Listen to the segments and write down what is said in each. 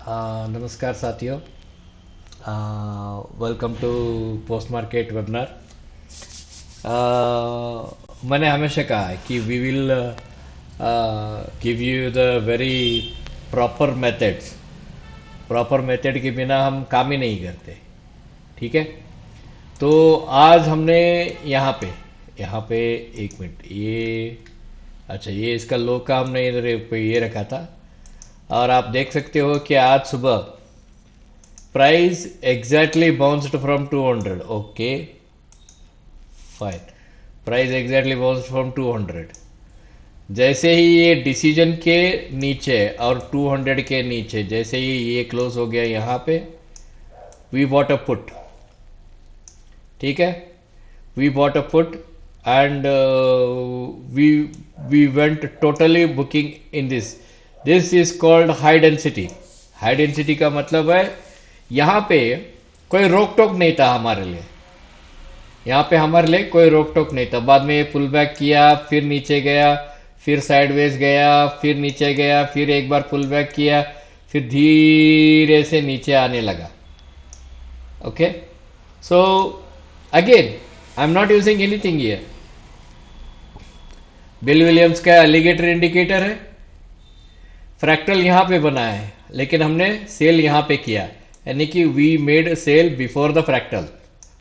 नमस्कार साथियों। Welcome to post market webinar. मैंने हमेशा कहा है कि we will give you the very proper methods. Proper method के बिना हम काम ही नहीं करते। ठीक है। तो आज हमने यहाँ पे एक मिनट, ये अच्छा, ये इसका लो का हमने इधर ये रखा था। और आप देख सकते हो कि आज सुबह price exactly bounced from 200। Okay fine. Price exactly bounced from 200। जैसे ही ये डिसीजन के नीचे और 200 के नीचे जैसे ही ये क्लोज हो गया यहाँ पे, वी बॉट अ पुट। ठीक है, we bought a put and we we went totally booking in this. This is called high density. High density का मतलब है यहाँ पे कोई रोक टोक नहीं था हमारे लिए। यहाँ पे हमारे लिए कोई रोक टोक नहीं था। बाद में ये पुल बैक किया, फिर नीचे गया, फिर साइडवेज गया, फिर नीचे गया, फिर एक बार पुल बैक किया, फिर धीरे से नीचे आने लगा। Okay, so again I am not using anything here. Bill Williams का एलिगेटर इंडिकेटर है, फ्रैक्टल यहाँ पे बना है, लेकिन हमने सेल यहाँ पे किया, यानी कि we made sell before the fractal.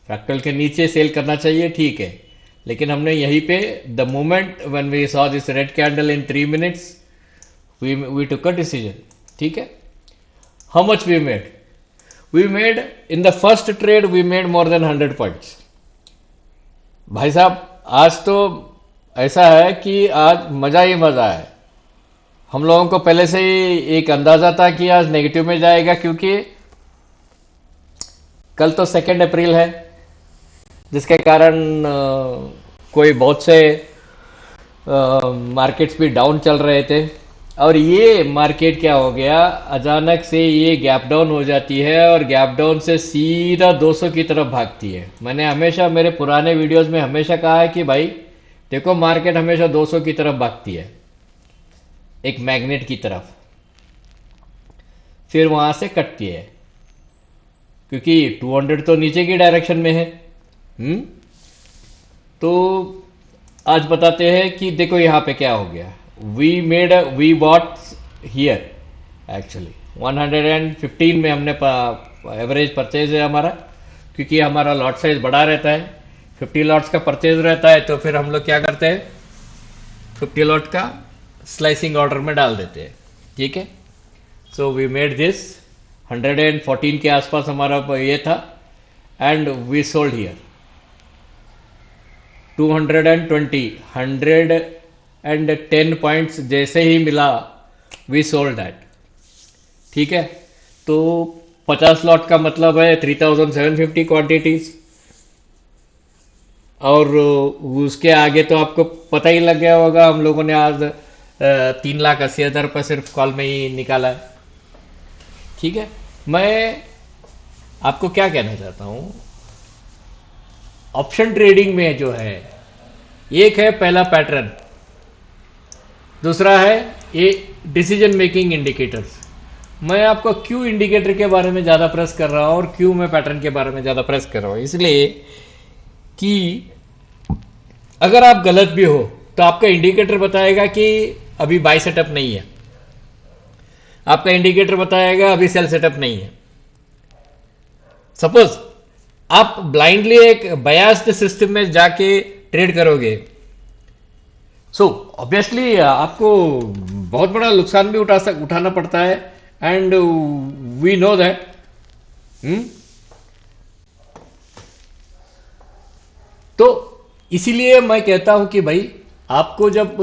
Fractal के नीचे सेल करना चाहिए, ठीक है, लेकिन हमने यहीं पे the moment when we saw this red candle in 3 minutes we took a decision. ठीक है। How much we made in the first trade we made more than 100 points. भाई साहब, आज तो ऐसा है कि आज मजा ही मजा है। हम लोगों को पहले से ही एक अंदाजा था कि आज नेगेटिव में जाएगा, क्योंकि कल तो 2 अप्रैल है, जिसके कारण कोई बहुत से मार्केट्स भी डाउन चल रहे थे। और ये मार्केट क्या हो गया, अचानक से ये गैप डाउन हो जाती है और गैप डाउन से सीधा 200 की तरफ भागती है। मैंने हमेशा मेरे पुराने वीडियोस में हमेशा कहा है कि भाई देखो, मार्केट हमेशा 200 की तरफ भागती है, एक मैग्नेट की तरफ, फिर वहां से कटती है, क्योंकि 200 तो नीचे की डायरेक्शन में है। तो आज बताते हैं कि देखो यहाँ पे क्या हो गया। वी बॉट हियर एक्चुअली 115 में हमने एवरेज परचेज है हमारा, क्योंकि हमारा लॉट साइज बड़ा रहता है, 50 लॉट्स का परचेज रहता है। तो फिर हम लोग क्या करते हैं, 50 लॉट का स्लाइसिंग ऑर्डर में डाल देते हैं। ठीक है। सो वी मेड दिस 114 के आसपास हमारा ये था, and we sold here 220 110 points जैसे ही मिला, वी सोल्ड दैट। ठीक है। तो 50 लॉट का मतलब है 3750 क्वांटिटीज, और उसके आगे तो आपको पता ही लग गया होगा, हम लोगों ने आज 3,80,000 रुपये सिर्फ कॉल में ही निकाला है। ठीक है। मैं आपको क्या कहना चाहता हूं, ऑप्शन ट्रेडिंग में जो है, एक है पहला पैटर्न, दूसरा है ये डिसीजन मेकिंग इंडिकेटर्स। मैं आपको क्यों इंडिकेटर के बारे में ज़्यादा प्रेस कर रहा हूं और क्यों मैं पैटर्न के बारे में ज़्यादा प्रेस कर रहा हूं, इसलिए कि अगर आप गलत भी हो तो आपका इंडिकेटर बताएगा कि अभी बाय सेटअप नहीं है, आपका इंडिकेटर बताएगा अभी सेल सेटअप नहीं है। सपोज आप ब्लाइंडली एक बयास्ड सिस्टम में जाके ट्रेड करोगे, सो ऑब्वियसली आपको बहुत बड़ा नुकसान भी उठाना पड़ता है, एंड वी नो दैट। तो इसीलिए मैं कहता हूं कि भाई आपको जब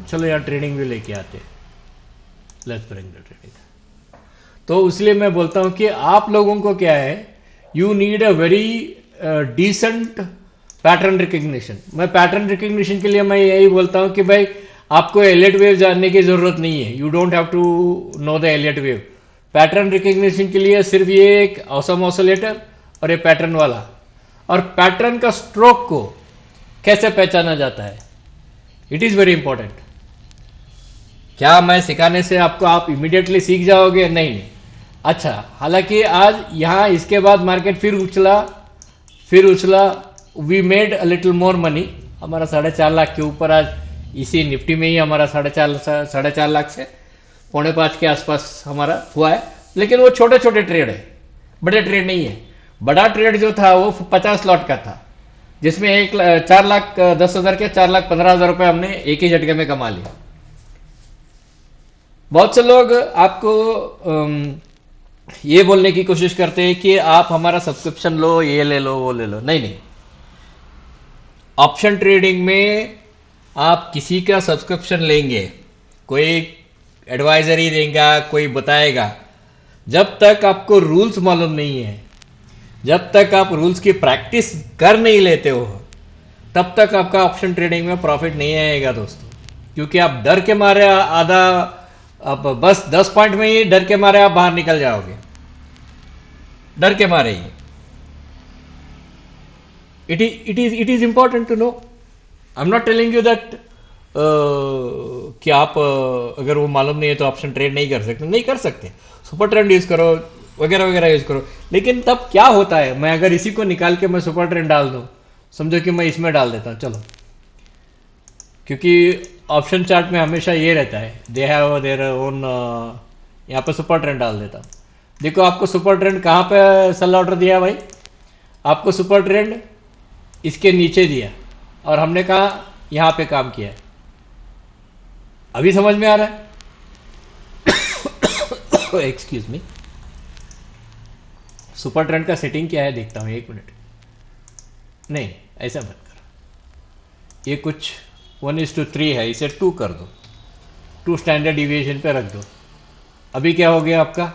चलो यार ट्रेडिंग भी लेके आते, लेट्स ब्रिंग द ट्रेडिंग। तो इसलिए मैं बोलता हूं कि आप लोगों को क्या है, you need a very decent pattern recognition. मैं पैटर्न रिकग्निशन के लिए मैं यही बोलता हूं कि भाई आपको एलियट वेव जानने की जरूरत नहीं है, you don't have to know the Elliott wave. Pattern recognition के लिए सिर्फ ये एक ऑसम ऑसिलेटर और ये पैटर्न वाला, और पैटर्न का स्ट्रोक को कैसे पहचाना जाता है, इट इज वेरी इंपॉर्टेंट। क्या मैं सिखाने से आपको आप इमीडिएटली सीख जाओगे? नहीं नहीं। अच्छा, हालांकि आज यहाँ इसके बाद मार्केट फिर उछला, we made a little more money. हमारा 4.5 लाख के ऊपर आज इसी निफ्टी में ही हमारा 4.5 लाख से 4.5 के आसपास हमारा हुआ है। लेकिन वो छोटे छोटे ट्रेड है, बड़े ट्रेड नहीं है। बड़ा ट्रेड जो था वो 50 लॉट का था, जिसमें 4,10,000 के 4,15,000 रुपए हमने एक ही झटके में कमा लिया। बहुत से लोग आपको ये बोलने की कोशिश करते हैं कि आप हमारा सब्सक्रिप्शन लो, ये ले लो, वो ले लो। नहीं नहीं, ऑप्शन ट्रेडिंग में आप किसी का सब्सक्रिप्शन लेंगे, कोई एडवाइजरी देगा, कोई बताएगा, जब तक आपको रूल्स मालूम नहीं है, जब तक आप रूल्स की प्रैक्टिस कर नहीं लेते हो, तब तक आपका ऑप्शन ट्रेडिंग में प्रॉफिट नहीं आएगा दोस्तों। क्योंकि आप डर के मारे अब बस 10 पॉइंट में ही डर के मारे आप बाहर निकल जाओगे, डर के मारे ही। It is important to know. I am not telling you that कि आप अगर वो मालूम नहीं है तो ऑप्शन ट्रेड नहीं कर सकते, नहीं कर सकते। सुपर ट्रेंड यूज करो, वगैरह वगैरह यूज करो। लेकिन तब क्या होता है, मैं अगर इसी को निकाल के मैं सुपर ट्रेंड डाल दूं, समझो कि मैं इसमें डाल देता हूं, चलो, क्योंकि ऑप्शन चार्ट में हमेशा ये रहता है, दे हैव देयर ओन। यहाँ पे सुपर ट्रेंड डाल देता हूं। देखो आपको सुपर ट्रेंड कहाँ पे सेल ऑर्डर दिया भाई? आपको सुपर ट्रेंड इसके नीचे दिया और हमने कहा यहाँ पे काम किया है। अभी समझ में आ रहा है? Excuse me. सुपर ट्रेंड का सेटिंग क्या है देखता हूँ, एक मिनट। नहीं, ऐसा मत करो, ये कुछ 1:3 है, इसे 2 कर दो, 2 स्टैंडर्ड डिविएशन पे रख दो। अभी क्या हो गया आपका?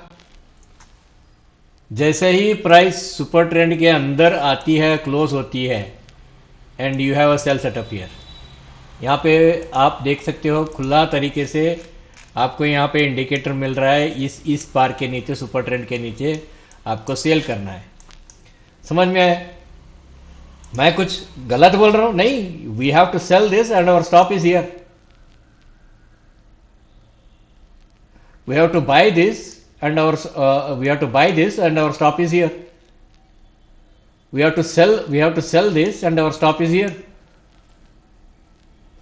जैसे ही प्राइस सुपर ट्रेंड के अंदर आती है, क्लोज होती है, and you have a sell setup here. यहाँ पे आप देख सकते हो खुला तरीके से आपको यहाँ पे इंडिकेटर मिल रहा है, इस बार के नीचे, सुपर ट्रेंड के नीचे आपको सेल करना है। समझ में आया? मैं कुछ गलत बोल रहा हूं? नहीं, we have to sell this and our stop is here. We have to buy this and our stop is here. We have to sell this and our stop is here.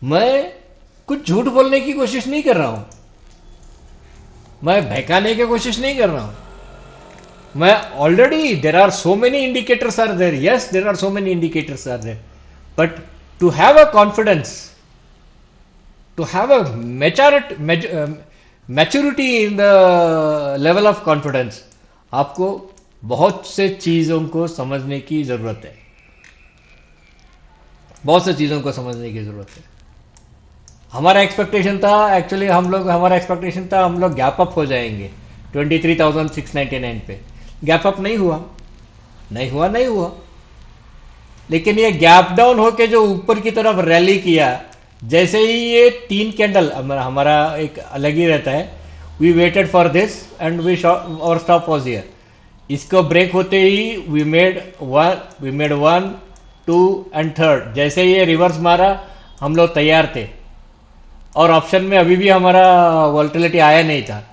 मैं कुछ झूठ बोलने की कोशिश नहीं कर रहा हूं, मैं बहकाने की कोशिश नहीं कर रहा हूं। मैं already, there are so many indicators are there, yes there are so many indicators are there, but to have a confidence, to have a maturity in the level of confidence, आपको बहुत से चीजों को समझने की जरूरत है, बहुत से चीजों को समझने की जरूरत है। हमारा एक्सपेक्टेशन था, एक्चुअली हमारा एक्सपेक्टेशन था हम लोग गैप अप हो जाएंगे 23,699 पे। गैप अप नहीं हुआ। लेकिन ये गैप डाउन होके जो ऊपर की तरफ रैली किया, जैसे ही ये 3 कैंडल, हमारा एक अलग ही रहता है, we waited for this and our stop was here. इसको ब्रेक होते ही वी मेड 1, 2 एंड 3। जैसे ही ये रिवर्स मारा, हम लोग तैयार थे। और ऑप्शन में अभी भी हमारा वोलेटिलिटी आया नहीं था।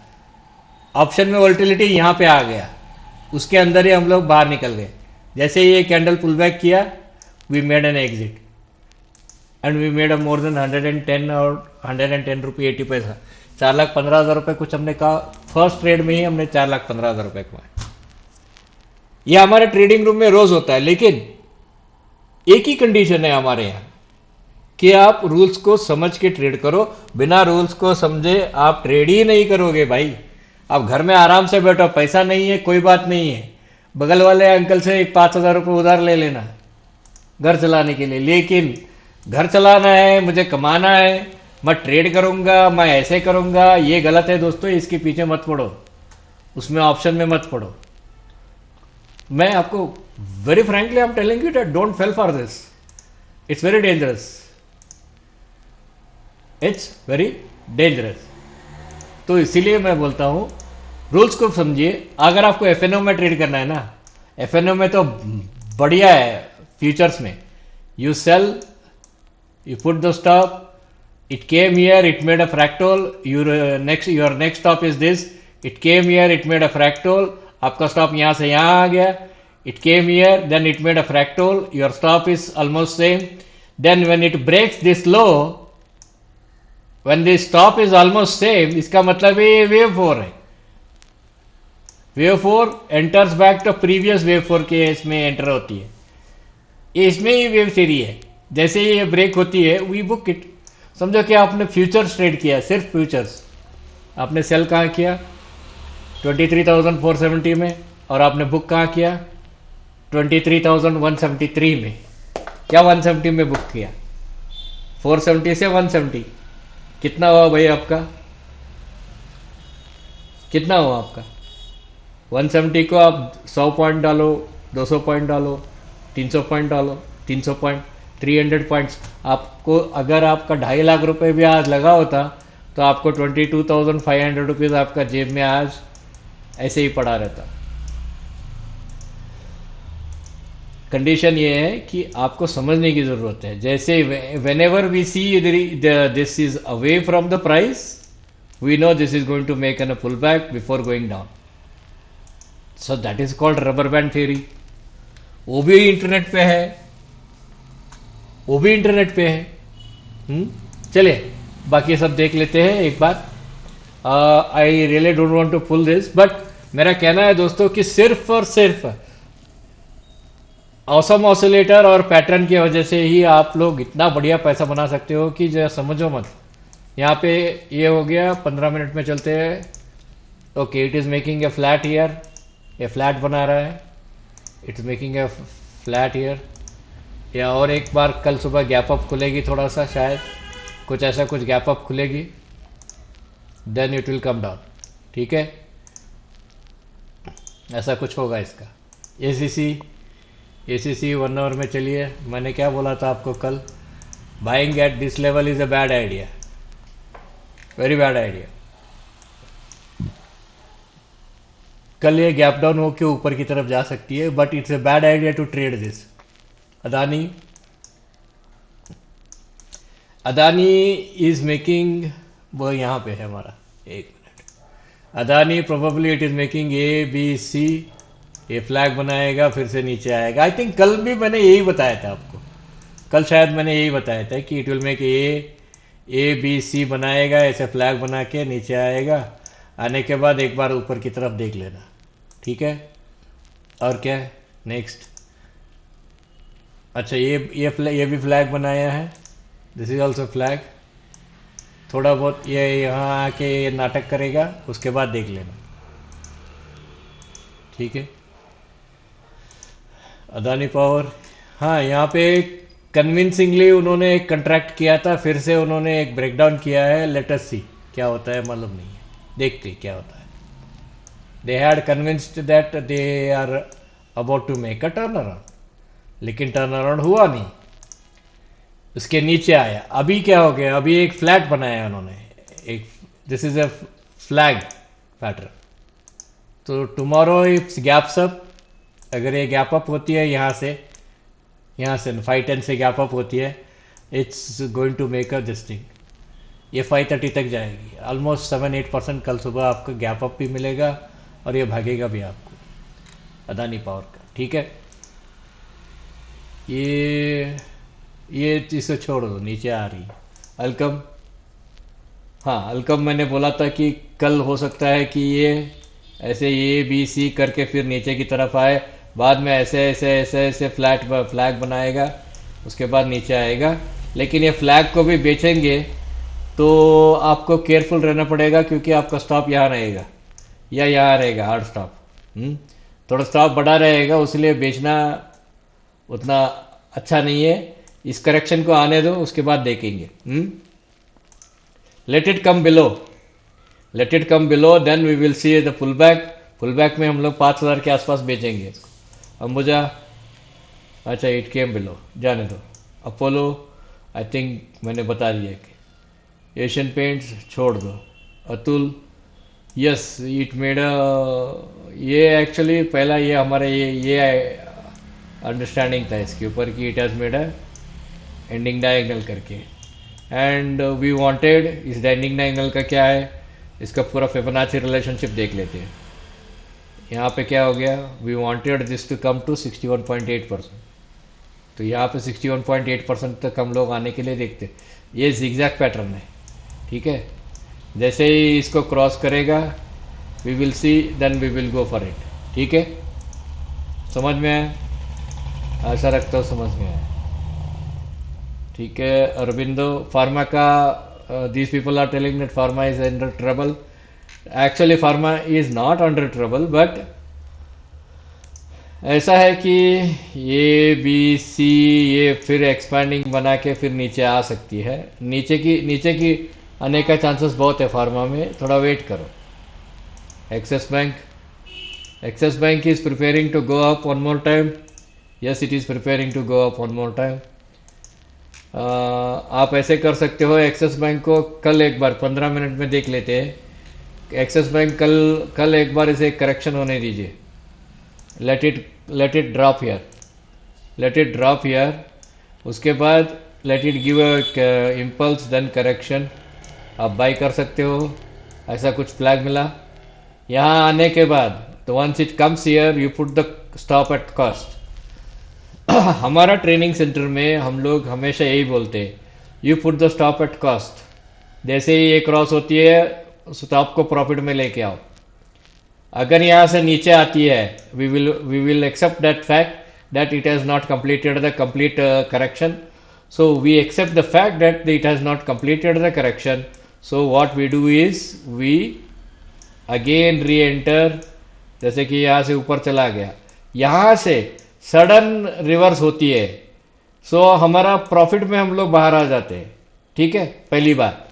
ऑप्शन में वोलेटिलिटी यहाँ पे आ गया, उसके अंदर ही हम लोग बाहर निकल गए। जैसे ही ये कैंडल पुल बैक किया, we made an exit and we made a more than 110 और 110 रुपये 80 पैसा। 4,15,000 रुपये कुछ हमने कहा, फर्स्ट ट्रेड में ही हमने 4,15,000 रुपये कमाए। ये हमारे ट्रेडिंग रूम में रोज होता है। लेकिन एक ही कंडीशन है हमारे यहाँ कि आप रूल्स को समझ के ट्रेड करो। बिना रूल्स को समझे आप ट्रेड ही नहीं करोगे भाई। आप घर में आराम से बैठो, पैसा नहीं है कोई बात नहीं है, बगल वाले अंकल से एक 5,000 रुपये उधार ले लेना घर चलाने के लिए। लेकिन घर चलाना है, मुझे कमाना है, मैं ट्रेड करूंगा, मैं ऐसे करूंगा, ये गलत है दोस्तों। इसके पीछे मत पड़ो, उसमें ऑप्शन में मत पड़ो। मैं आपको very frankly I am telling you that don't fail for this, it's very dangerous, it's very dangerous. तो इसीलिए मैं बोलता हूं रूल्स को समझिए। अगर आपको एफएनओ में ट्रेड करना है ना, एफएनओ में तो बढ़िया है। फ्यूचर्स में you sell, you put the stop, It came here, it made a fractal. Your next stop is this. It came here, it made a fractal. आपका stop यहाँ से यहाँ आ गया. It came here, then it made a fractal. Your stop is almost same. Then when it breaks this low, when the stop is almost same, इसका मतलब ये wave 4 है. Wave 4 enters back to previous wave 4 के इसमें enter होती है. ये इसमें ही वेव थ्योरी है. जैसे ही ये ब्रेक होती है वी बुक इट. समझो कि आपने फ्यूचर्स ट्रेड किया, सिर्फ फ्यूचर्स. आपने सेल कहाँ किया? 23,470 में. और आपने बुक कहाँ किया? 23,173 में. क्या 170 में बुक किया? 470 से 170 कितना हुआ भाई आपका? कितना हुआ आपका? 170 को आप 100 पॉइंट डालो, 200 पॉइंट डालो, 300 पॉइंट डालो, 300 पॉइंट, 300 पॉइंट्स. आपको अगर आपका 2.5 लाख रुपए भी आज लगा होता तो आपको 22,500 रुपीज़ आपका जेब में आज ऐसे ही पड़ा रहता. कंडीशन ये है कि आपको समझने की ज़रूरत है. जैसे whenever we see this is away from the price, we know this is going to make an a pull back before going down. So that is called rubber band theory. वो भी internet पे है, वो भी internet पे है. चलिए बाकी सब देख लेते हैं एक बार. I really don't want to pull this, but मेरा कहना है दोस्तों कि सिर्फ और सिर्फ ऑसम ऑसिलेटर और पैटर्न की वजह से ही आप लोग इतना बढ़िया पैसा बना सकते हो कि जो समझो मत. यहाँ पे ये हो गया, 15 मिनट में चलते हैं. Okay, it is making a flat year. ये फ्लैट बना रहा है. It's making a flat year. या और एक बार कल सुबह गैप अप खुलेगी, थोड़ा सा शायद कुछ ऐसा कुछ गैप अप खुलेगी, then it will come down. ठीक है, ऐसा कुछ होगा इसका. एसीसी 1 आवर में चलिए. मैंने क्या बोला था आपको कल? Buying at this level is a bad idea, very bad idea. कल ये गैप डाउन होकर ऊपर की तरफ जा सकती है, but it's a bad idea to trade this. Adani is making, वो यहाँ पे है हमारा, एक minute. Adani probably it is making A B C. ये फ्लैग बनाएगा, फिर से नीचे आएगा. आई थिंक कल भी मैंने यही बताया था आपको. कल शायद मैंने यही बताया था कि it will make A B C बनाएगा, ऐसे फ्लैग बना के नीचे आएगा. आने के बाद एक बार ऊपर की तरफ देख लेना. ठीक है, और क्या है नेक्स्ट? अच्छा, ये भी फ्लैग बनाया है. This is also flag. थोड़ा बहुत ये यहाँ आके नाटक करेगा, उसके बाद देख लेना. ठीक है, अदानी पावर. हाँ, यहाँ पे कन्विंसिंगली उन्होंने एक कंट्रैक्ट किया था, फिर से उन्होंने एक ब्रेकडाउन किया है. लेट अस सी क्या होता है, मालूम नहीं है, देखते क्या होता है. They had convinced that they are about to make a turn around, लेकिन टर्न अराउंड हुआ नहीं, उसके नीचे आया. अभी क्या हो गया? अभी एक फ्लैट बनाया उन्होंने, एक. This is a flag pattern. तो टुमारो इट्स गैप्स अप. अगर ये गैप अप होती है यहाँ से 510 से गैप अप होती है, it's going to make a this thing. ये 530 तक जाएगी. ऑलमोस्ट 7-8% कल सुबह आपको गैप अप भी मिलेगा और ये भागेगा भी आपको, अदानी पावर का. ठीक है, ये इसे छोड़ दो, नीचे आ रही है. अलकम. हाँ, अलकम मैंने बोला था कि कल हो सकता है कि ये ऐसे ए बी सी करके फिर नीचे की तरफ आए, बाद में ऐसे फ्लैग बनाएगा, उसके बाद नीचे आएगा. लेकिन ये फ्लैग को भी बेचेंगे तो आपको केयरफुल रहना पड़ेगा, क्योंकि आपका स्टॉप यहाँ रहेगा या यहाँ रहेगा, हार्ड स्टॉप. थोड़ा स्टॉप बड़ा रहेगा, उसलिए बेचना उतना अच्छा नहीं है. इस करेक्शन को आने दो, उसके बाद देखेंगे. Let it come below, then we will see the pull back में हम लोग 5,000 के आसपास बेचेंगे इसको. अंबुजा, अच्छा, इट केम बिलो, जाने दो. अपोलो आई थिंक मैंने बता दिया कि. एशियन पेंट्स छोड़ दो. अतुल, यस, इट मेड ये एक्चुअली पहला ये हमारा ये अंडरस्टैंडिंग था इसके ऊपर कि it has made a ending diagonal करके. एंड वी वांटेड इस डेंडिंग एंगल का क्या है, इसका पूरा फिबोनाची रिलेशनशिप देख लेते हैं। यहाँ पे क्या हो गया, we wanted this to come to 61.8%, तो यहाँ पे 61.8% तक हम लोग आने के लिए देखते हैं। ये zigzag पैटर्न है, ठीक है। जैसे ही इसको क्रॉस करेगा we will see, then we will go for it, ठीक है। समझ में आया? आशा रखता हूँ समझ में आया, ठीक है। अरविंदो, फार्मा का, these people are telling that pharma is under trouble. Actually pharma is not under trouble, but ऐसा है कि ये बी सी ये फिर एक्सपैंडिंग बना के फिर नीचे आ सकती है। नीचे की आने का चांसेस बहुत है फार्मा में, थोड़ा वेट करो। Axis bank is preparing to go up one more time. Yes, it is preparing to go up one more time. आप ऐसे कर सकते हो, एक्सिस बैंक को कल एक बार 15 मिनट में देख लेते हैं। एक्सिस बैंक कल एक बार इसे करेक्शन होने दीजिए। let it drop here, उसके बाद let it give a impulse then correction। आप बाई कर सकते हो, ऐसा कुछ फ्लैग मिला यहाँ आने के बाद, तो once it comes here you put the stop at cost। हमारा ट्रेनिंग सेंटर में हम लोग हमेशा यही बोलते हैं, you put the stop at cost. जैसे ही ये क्रॉस होती है स्टॉप को प्रॉफिट में लेके आओ। अगर यहाँ से नीचे आती है we will accept that fact that it has not completed the complete correction. So we accept the fact that it has not completed the correction. So what we do is we again reenter. जैसे कि यहाँ से ऊपर चला गया, यहाँ से sudden reverse होती है, सो हमारा प्रॉफिट में हम लोग बाहर आ जाते हैं, ठीक है। पहली बात,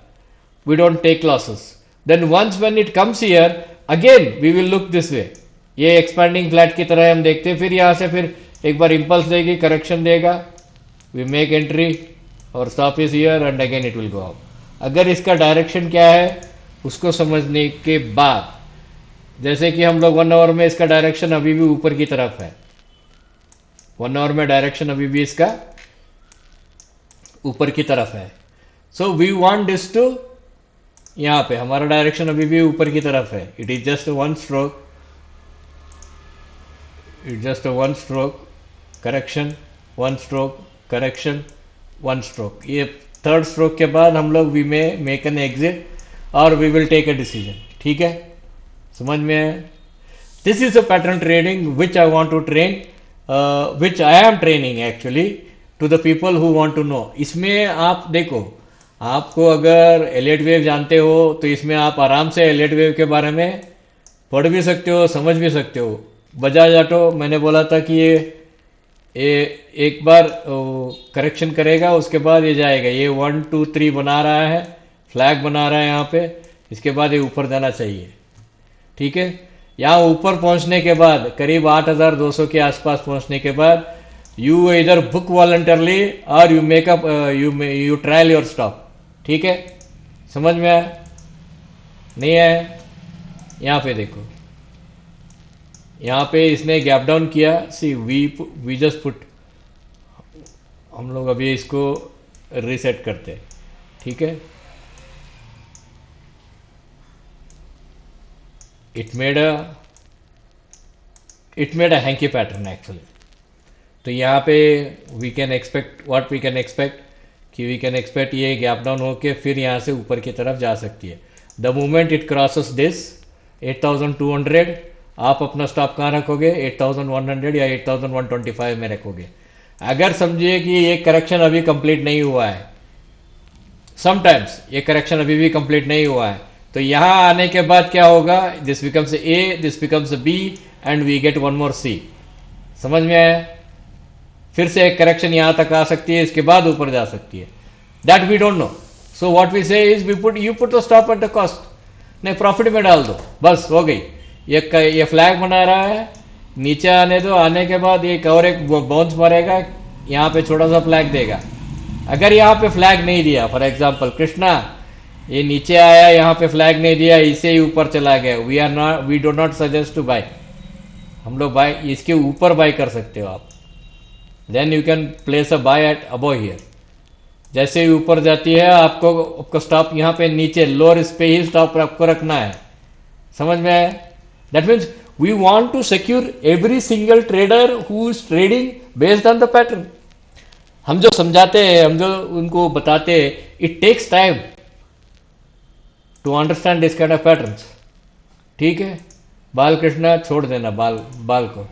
we don't take losses. Then once when it comes here again we will look this way. ये एक्सपैंडिंग फ्लैट की तरह हम देखते हैं। फिर यहाँ से फिर एक बार इंपल्स देगी, करेक्शन देगा, वी मेक एंट्री और stop is here and again it will go up. अगर इसका डायरेक्शन क्या है उसको समझने के बाद, जैसे कि हम लोग 1 आवर में इसका डायरेक्शन अभी भी ऊपर की तरफ है, 1 आवर में डायरेक्शन अभी भी इसका ऊपर की तरफ है। So we want this to, यहाँ पे हमारा डायरेक्शन अभी भी ऊपर की तरफ है। It is just one stroke, correction, one stroke, correction, one stroke. ये थर्ड स्ट्रोक के बाद हम लोग we may make an exit और we will take a decision, ठीक है। समझ में है? This is a pattern trading which I want to train, which I am training actually to the people who want to know. इसमें आप देखो, आपको अगर एलियट वेव जानते हो तो इसमें आप आराम से एलियट वेव के बारे में पढ़ भी सकते हो, समझ भी सकते हो। बजाज ऑटो मैंने बोला था कि ये एक बार करेक्शन करेगा, उसके बाद ये जाएगा। ये 1 2 3 बना रहा है, फ्लैग बना रहा है यहाँ पे, इसके बाद ये ऊपर जाना चाहिए, ठीक है। यहाँ ऊपर पहुंचने के बाद करीब 8200 के आसपास पहुंचने के बाद यू इधर बुक वॉलंटरली और you makeup you trial your stop, ठीक है। समझ में आया? नहीं आया? यहाँ पे देखो, यहाँ पे इसने गैप डाउन किया। सी वी जस्ट पुट, हम लोग अभी इसको रीसेट करते हैं, ठीक है। It made a hanky pattern actually. तो यहाँ पे we can expect what we can expect, कि वी कैन एक्सपेक्ट ये गैप डाउन होके फिर यहाँ से ऊपर की तरफ जा सकती है। The moment it crosses this 8200, आप अपना स्टॉप कहाँ रखोगे? 8100 या 8125 में रखोगे। अगर समझिए कि ये करेक्शन अभी कंप्लीट नहीं हुआ है, समटाइम्स ये करेक्शन अभी भी कंप्लीट नहीं हुआ है, तो यहां आने के बाद क्या होगा? This becomes A, this becomes B and we get one more C. समझ में आया? फिर से एक करेक्शन यहां तक आ सकती है, इसके बाद ऊपर जा सकती है। That we don't know. So what we say is you put the stop at the cost, नहीं प्रॉफिट में डाल दो, बस हो गई। ये फ्लैग बना रहा है, नीचे आने दो, आने के बाद एक और एक बाउंस मारेगा, यहाँ पे छोटा सा फ्लैग देगा। अगर यहाँ पे फ्लैग नहीं दिया, फॉर एग्जाम्पल कृष्णा ये नीचे आया, यहाँ पे फ्लैग नहीं दिया, इसे ही ऊपर चला गया, we do not suggest to buy. हम लोग बाय इसके ऊपर बाय कर सकते हो आप, then you can place a buy at above here, जैसे ही ऊपर जाती है आपको आपको स्टॉप यहाँ पे नीचे लोअर इस पे ही स्टॉप आपको रखना है। समझ में आया? That means we want to secure every single trader who is trading based on the pattern. हम जो समझाते हैं, हम जो उनको बताते हैं, it takes time to understand this kind of patterns. ठीक है, बाल कृष्णा छोड़ देना बाल बाल को।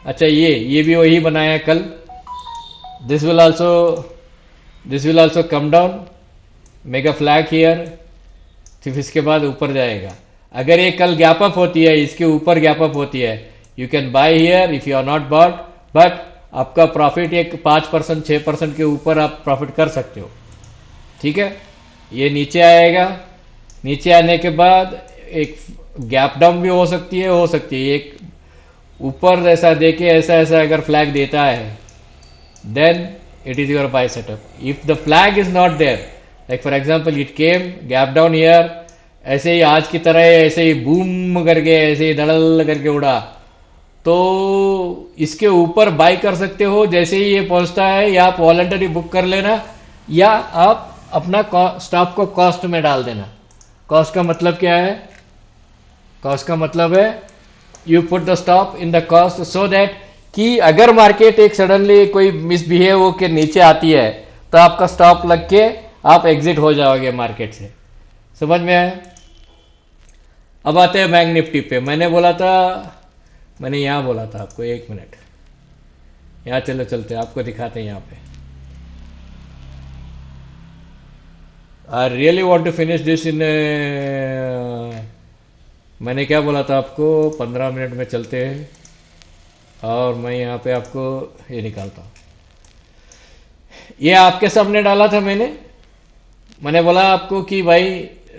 अच्छा, ये भी वही बनाया है कल। This will also come down, make a flag here, सिर्फ इसके बाद ऊपर जाएगा। अगर ये कल गैप अप होती है, इसके ऊपर गैप अप होती है, you can buy here if you are not bought, but आपका प्रॉफिट एक 5% 6% के ऊपर आप प्रॉफिट कर सकते हो। ठीक है, ये नीचे आएगा, नीचे आने के बाद एक गैप डाउन भी हो सकती है, एक ऊपर ऐसा देके ऐसा ऐसा अगर फ्लैग देता है, then it is your buy setup. If the flag is not there, like for example it came gap down here, ऐसे ही आज की तरह ऐसे ही बूम करके ऐसे ही धड़ल करके उड़ा, तो इसके ऊपर बाय कर सकते हो। जैसे ही ये पहुंचता है, या आप वॉलंटरी बुक कर लेना, या आप अपना स्टॉप को कॉस्ट में डाल देना। कॉस्ट का मतलब क्या है? कॉस्ट का मतलब है you put the stop in the cost, so that कि अगर मार्केट एक सडनली कोई मिसबिहेव होकर नीचे आती है, तो आपका स्टॉप लग के आप एग्जिट हो जाओगे मार्केट से। समझ में आया? अब आते हैं बैंक निफ्टी पे। मैंने यहाँ बोला था आपको, एक मिनट, यहाँ चलो चलते हैं, आपको दिखाते हैं यहाँ पे। I really want to finish this in, मैंने क्या बोला था आपको, 15 मिनट में चलते हैं। और मैं यहाँ पे आपको ये निकालता हूँ, ये आपके सामने डाला था मैंने बोला आपको कि भाई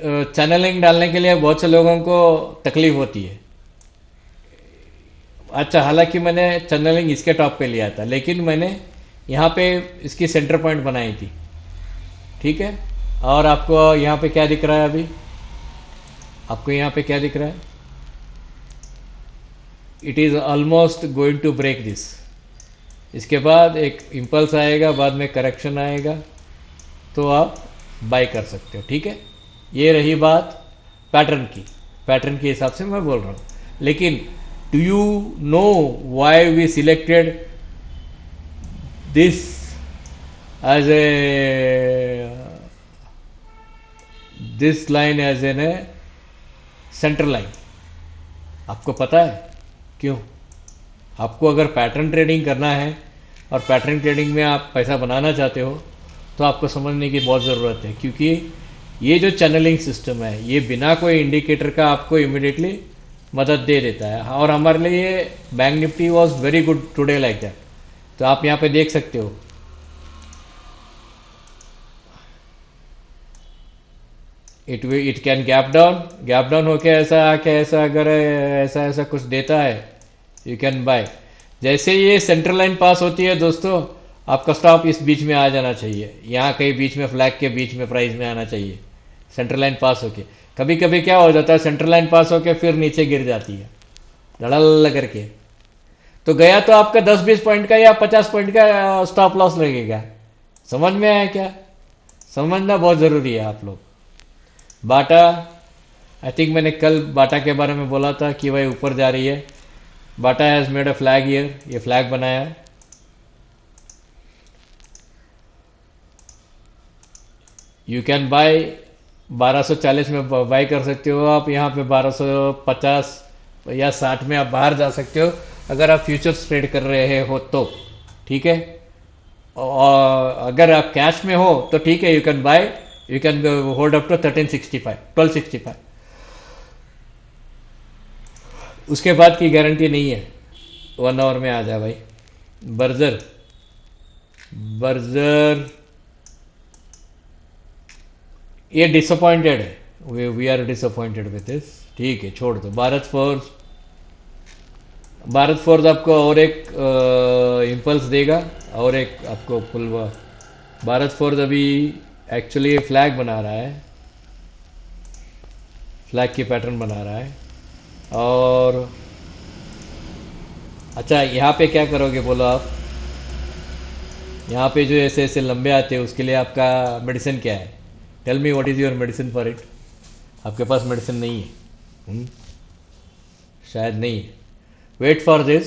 चैनलिंग डालने के लिए बहुत से लोगों को तकलीफ होती है। अच्छा, हालांकि मैंने चैनलिंग इसके टॉप पे लिया था, लेकिन मैंने यहाँ पे इसकी सेंटर पॉइंट बनाई थी। ठीक है, और आपको यहाँ पे क्या दिख रहा है? अभी आपको यहाँ पे क्या दिख रहा है? It is almost going to break this. इसके बाद एक इम्पल्स आएगा, बाद में करेक्शन आएगा, तो आप बाय कर सकते हो। ठीक है, ये रही बात पैटर्न के हिसाब से मैं बोल रहा हूँ। लेकिन do you know why we selected this as this line as an a centre line? आपको पता है क्यों? आपको अगर पैटर्न ट्रेडिंग करना है और पैटर्न ट्रेडिंग में आप पैसा बनाना चाहते हो, तो आपको समझने की बहुत ज़रूरत है, क्योंकि ये जो चैनलिंग सिस्टम है, ये बिना कोई इंडिकेटर का आपको इमिडिएटली मदद दे देता है। और हमारे लिए bank Nifty was very good today like that. तो आप यहाँ पे देख सकते हो, इट कैन गैप डाउन होके ऐसा आके ऐसा अगर ऐसा ऐसा कुछ देता है, यू कैन बाय। जैसे ये सेंट्रल लाइन पास होती है दोस्तों, आपका स्टॉप इस बीच में आ जाना चाहिए, यहाँ कहीं बीच में फ्लैग के बीच में प्राइस में आना चाहिए, सेंट्रल लाइन पास होके। कभी कभी क्या हो जाता है, सेंट्रल लाइन पास होके फिर नीचे गिर जाती है धड़ल करके, तो गया तो आपका 10-20 पॉइंट का या 50 पॉइंट का स्टॉप लॉस लगेगा। समझ में आया क्या? समझना बहुत ज़रूरी है आप लोग। बाटा, आई थिंक मैंने कल बाटा के बारे में बोला था कि भाई ऊपर जा रही है। Bata has made a flag here, ये फ्लैग बनाया। यू कैन बाय 1240 में बाय कर सकते हो आप, यहाँ पे 1250 या 60 में आप बाहर जा सकते हो अगर आप फ्यूचर्स ट्रेड कर रहे हो तो। ठीक है, और अगर आप कैश में हो तो ठीक है, you can buy, you can hold up to 1265। उसके बाद की गारंटी नहीं है 1 आवर में आ जाए भाई। बर्जर ये डिसअपॉइंटेड है, we are disappointed with this. ठीक है, छोड़ दो। भारत फोर्स आपको और एक इम्पल्स देगा, और एक आपको फुल। भारत फोर्स अभी एक्चुअली फ्लैग बना रहा है, फ्लैग की पैटर्न बना रहा है। और अच्छा, यहाँ पे क्या करोगे बोलो आप? यहाँ पे जो ऐसे ऐसे लंबे आते हैं उसके लिए आपका मेडिसिन क्या है? Tell me what is your medicine for it. आपके पास मेडिसिन नहीं है? हम्म, शायद नहीं है। वेट फॉर दिस,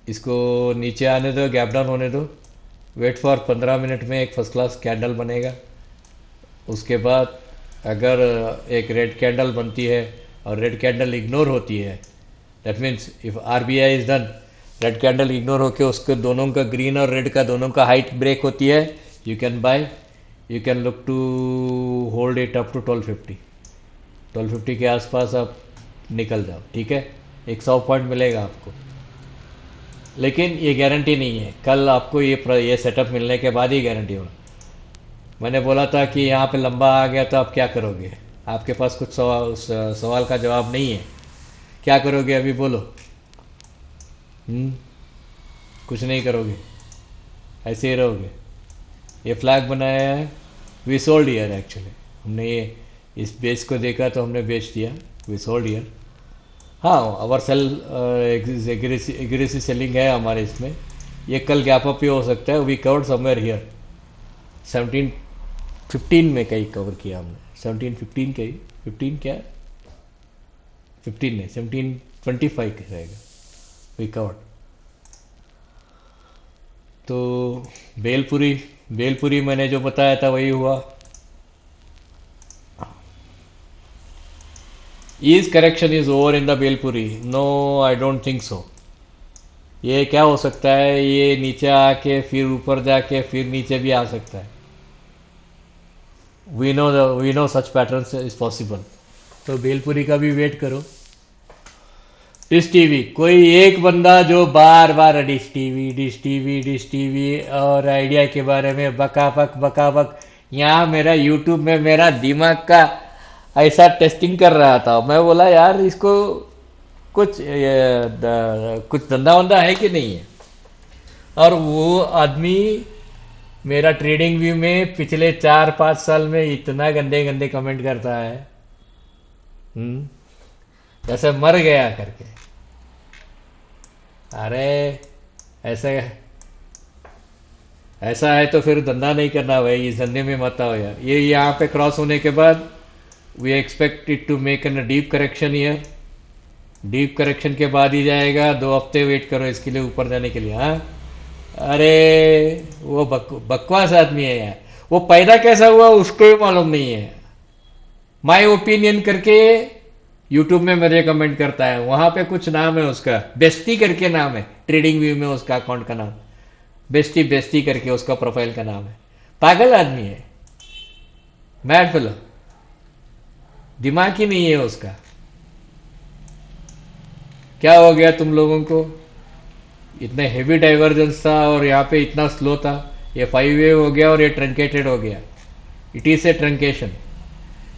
इसको नीचे आने दो, गैप डाउन होने दो। वेट फॉर 15 मिनट में एक फर्स्ट क्लास कैंडल बनेगा। उसके बाद अगर एक रेड कैंडल बनती है और रेड कैंडल इग्नोर होती है, that means if RBI is done, red candle ignore होके उसके दोनों का, ग्रीन और रेड का दोनों का हाइट ब्रेक होती है, you can buy, you can look to hold it up to 1250। 1250 के आसपास आप निकल जाओ, ठीक है। एक 100 पॉइंट मिलेगा आपको, लेकिन ये गारंटी नहीं है। कल आपको ये सेटअप मिलने के बाद ही गारंटी होगा। मैंने बोला था कि यहाँ पे लंबा आ गया तो आप क्या करोगे? आपके पास कुछ सवाल का जवाब नहीं है। क्या करोगे अभी बोलो? हम्म, कुछ नहीं करोगे, ऐसे ही रहोगे। ये फ्लैग बनाया है, वी सोल्ड ईयर एक्चुअली। हमने ये इस बेस को देखा तो हमने बेच दिया, वी सोल्ड ईयर। हाँ, आवर सेल एग्रेसिव सेलिंग है हमारे इसमें। ये कल गैप अप भी हो सकता है। वी कवर्ड समवेयर हियर 1715 में कहीं कवर किया हमने, 1715 कहीं, 15 क्या है, 15 नहीं 1725 का रहेगा, वी कवर्ड। तो बेलपुरी, बेलपुरी मैंने जो बताया था वही हुआ। Is correction is over in the बेलपुरी? No, I don't think so. ये क्या हो सकता है, ये नीचे आके फिर ऊपर जाके फिर नीचे भी आ सकता है। We know such patterns is possible. तो बेलपुरी का भी वेट करो। डिश टीवी, कोई एक बंदा जो बार बार dish TV dish TV dish TV और आइडिया के बारे में बकाबक बकाबक, यहाँ मेरा यूट्यूब में मेरा दिमाग का ऐसा टेस्टिंग कर रहा था। मैं बोला यार इसको कुछ धंधा वंदा है कि नहीं है। और वो आदमी मेरा ट्रेडिंग व्यू में पिछले 4-5 साल में इतना गंदे गंदे कमेंट करता है, जैसे मर गया करके। अरे ऐसा ऐसा है तो फिर धंधा नहीं करना भाई, इस धंधे में मत आओ यार। ये यहाँ पे क्रॉस होने के बाद we expect it to make an deep correction year. Deep correction के बाद ही जाएगा, 2 हफ्ते वेट करो इसके लिए ऊपर जाने के लिए। हाँ, अरे वो बकवास आदमी है यार। वो पैदा कैसा हुआ उसको भी मालूम नहीं है। माय ओपिनियन करके यूट्यूब में मेरे कमेंट करता है, वहां पे कुछ नाम है उसका, बेस्टी करके नाम है, ट्रेडिंग व्यू में उसका अकाउंट का नाम बेस्टी, बेस्टी करके उसका प्रोफाइल का नाम है। पागल आदमी है, मैड फेलो, दिमाग ही नहीं है उसका। क्या हो गया तुम लोगों को? इतने हेवी डाइवर्जेंस था और यहाँ पे इतना स्लो था। ये 5 वे हो गया और ये ट्रंकेटेड हो गया। It is a truncation.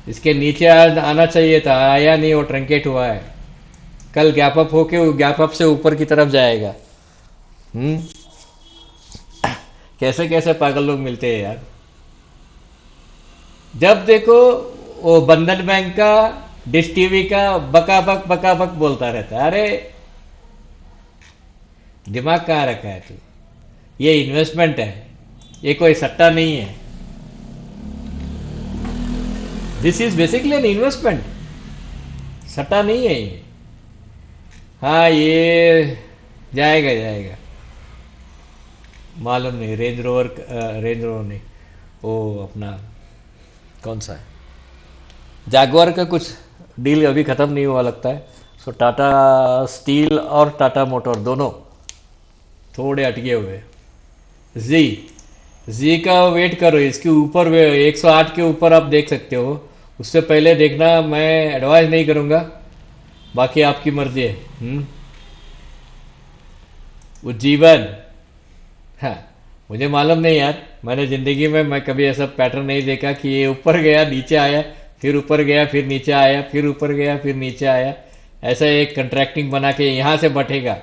इसके नीचे आना चाहिए था, आया नहीं, वो ट्रंकेट हुआ है। कल गैप अप होके वो गैप अप से ऊपर की तरफ जाएगा। कैसे कैसे पागल लोग मिलते हैं यार। जब देखो वो बंधन बैंक का, डिश टीवी का बकाबक बोलता रहता है। अरे दिमाग कहाँ रखा है तू? ये इन्वेस्टमेंट है, ये कोई सट्टा नहीं है। This is basically an investment, सट्टा नहीं है ये। हाँ, ये जाएगा जाएगा, मालूम नहीं। रेंज रोवर नहीं, वो अपना कौन सा है, जागवार का कुछ डील अभी ख़त्म नहीं हुआ लगता है। सो टाटा स्टील और टाटा मोटर दोनों थोड़े अटके हुए। जी का वेट करो, इसके ऊपर 108 के ऊपर आप देख सकते हो। उससे पहले देखना, मैं एडवाइस नहीं करूँगा, बाकी आपकी मर्जी है। उज्जीवन, हाँ, मुझे मालूम नहीं यार। मैंने ज़िंदगी में मैं कभी ऐसा पैटर्न नहीं देखा कि ये ऊपर गया नीचे आया, फिर ऊपर गया फिर नीचे आया, फिर ऊपर गया फिर नीचे आया। ऐसा एक कंट्रैक्टिंग बना के यहाँ से बटेगा,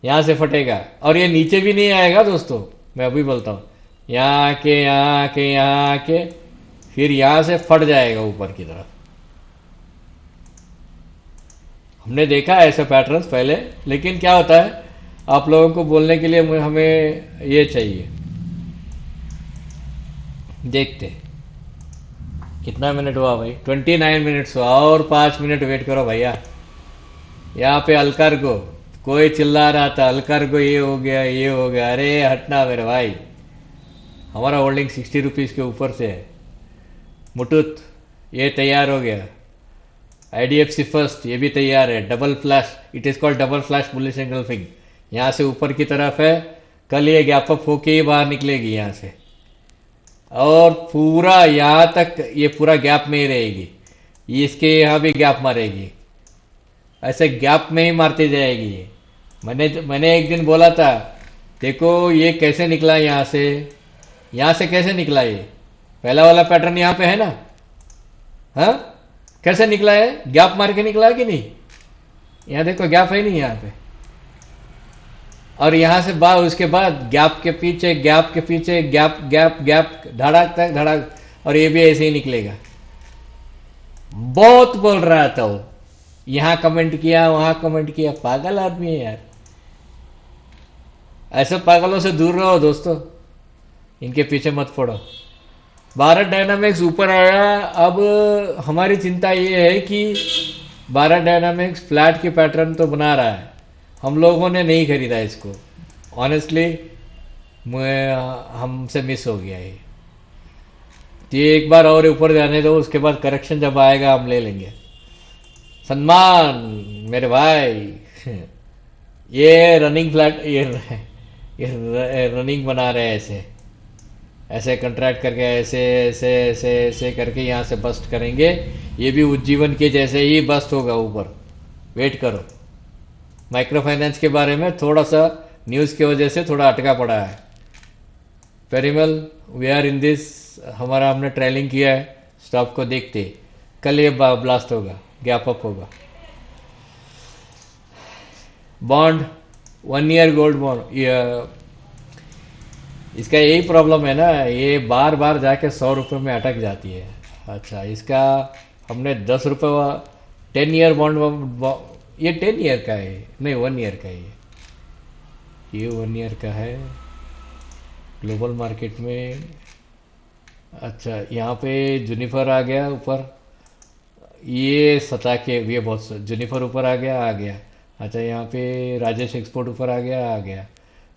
यहाँ से फटेगा, और ये नीचे भी नहीं आएगा दोस्तों। मैं अभी बोलता हूँ, यहाँ आके यहाँ आके यहाँ आके फिर यहाँ से फट जाएगा ऊपर की तरफ। हमने देखा है ऐसे पैटर्न्स पहले, लेकिन क्या होता है, आप लोगों को बोलने के लिए हमें ये चाहिए, देखते कितना मिनट हुआ भाई, 29 मिनट्स हुआ, और 5 मिनट वेट करो भैया। यहाँ पे अलकर को कोई चिल्ला रहा था, अलकर को ये हो गया ये हो गया, अरे हटना मेरे भाई, हमारा होल्डिंग 60 रुपीज़ के ऊपर से है। मुटुत ये तैयार हो गया, आईडीएफसी फर्स्ट ये भी तैयार है, double flash, it is called double flash bullish engulfing, यहाँ से ऊपर की तरफ है, कल ये गैप अप होके ही बाहर निकलेगी यहाँ से, और पूरा यहाँ तक ये पूरा गैप में ही रहेगी, ये इसके यहाँ भी गैप मारेगी, ऐसे गैप में ही मारती जाएगी ये। मैंने एक दिन बोला था, देखो ये कैसे निकला यहाँ से कैसे निकला ये, पहला वाला पैटर्न यहाँ पे है ना, हाँ कैसे निकला है, गैप मार के निकला कि नहीं, यहाँ देखो गैप है नहीं यहाँ पे, और यहाँ से बाद उसके बाद गैप के पीछे गैप गैप गैप धड़ाक तक धड़ाक, और ये भी ऐसे ही निकलेगा। बहुत बोल रहा था वो, यहाँ कमेंट किया वहां कमेंट किया, पागल आदमी है यार, ऐसे पागलों से दूर रहो दोस्तों, इनके पीछे मत पड़ो। भारत डायनामिक्स ऊपर आया, अब हमारी चिंता ये है कि भारत डायनामिक्स फ्लैट की पैटर्न तो बना रहा है, हम लोगों ने नहीं खरीदा इसको, ऑनेस्टली हमसे मिस हो गया ये, तो ये एक बार और ऊपर जाने दो, उसके बाद करेक्शन जब आएगा हम ले लेंगे। सलमान मेरे भाई ये रनिंग फ्लैट, ये रनिंग बना रहे हैं, ऐसे ऐसे कंट्रैक्ट करके ऐसे ऐसे ऐसे ऐसे करके यहाँ से बस्ट करेंगे, ये भी उज्जीवन के जैसे ही बस्ट होगा ऊपर, वेट करो। माइक्रो फाइनेंस के बारे में थोड़ा सा न्यूज़ की वजह से थोड़ा अटका पड़ा है। पेरिमल वी आर इन दिस, हमारा हमने ट्रेलिंग किया है, स्टॉक को देखते कल ये ब्लास्ट होगा, गैप अप होगा। बॉन्ड 1 ईयर गोल्ड बॉन्ड, इसका यही प्रॉब्लम है ना, ये बार बार जाके 100 रुपये में अटक जाती है। अच्छा इसका हमने 10 रुपये 10 ईयर बॉन्ड, ये 10 ईयर का है नहीं 1 ईयर का है, ये 1 ईयर का है ग्लोबल मार्केट में। अच्छा यहाँ पे जुनिफर आ गया ऊपर, ये सता के ये बहुत जुनिफर ऊपर आ गया। अच्छा यहाँ पे राजेश एक्सपोर्ट ऊपर आ गया।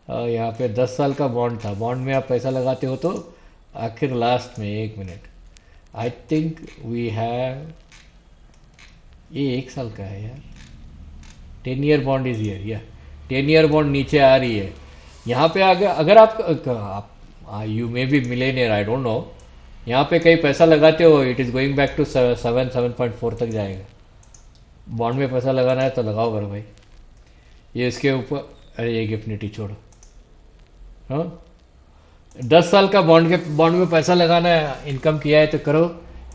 यहाँ पे 10 साल का बॉन्ड था, बॉन्ड में आप पैसा लगाते हो तो आखिर लास्ट में 1 minute, I think we have, ये 1 साल का है यार, 10 ईयर बॉन्ड इज हियर, या 10 ईयर बॉन्ड नीचे आ रही है यहाँ पे। अगर आप you may be millionaire, I don't know, यहाँ पे कहीं पैसा लगाते हो, it is going back to 7.4 तक जाएगा। बॉन्ड में पैसा लगाना है तो लगाओ करो भाई, ये इसके ऊपर, अरे ये गिफ्ट निटी छोड़ो, हाँ 10 साल का बॉन्ड में पैसा लगाना है, इनकम किया है तो करो।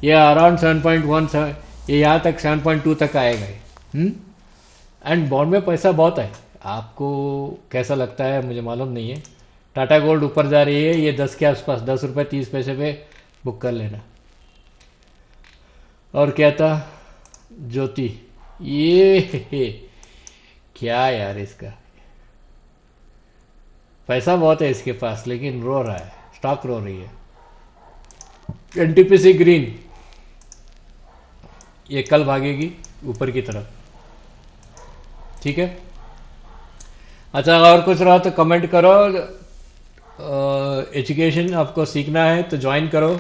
ये अराउंड 7.1, ये यहाँ तक 7.2 तक आएगा ये, एंड बॉन्ड में पैसा बहुत है, आपको कैसा लगता है मुझे मालूम नहीं है। टाटा गोल्ड ऊपर जा रही है, ये 10 के आसपास, 10 रुपये 30 पैसे पे बुक कर लेना। और क्या था, ज्योति, ये क्या यार, इसका पैसा बहुत है इसके पास, लेकिन रो रहा है, स्टॉक रो रही है। एनटीपीसी ग्रीन, ये कल भागेगी ऊपर की तरफ, ठीक है। अच्छा और कुछ रहा तो कमेंट करो, एजुकेशन आपको सीखना है तो ज्वाइन करो,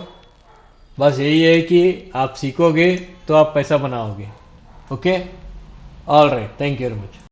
बस यही है कि आप सीखोगे तो आप पैसा बनाओगे। Okay, all right, thank you very much.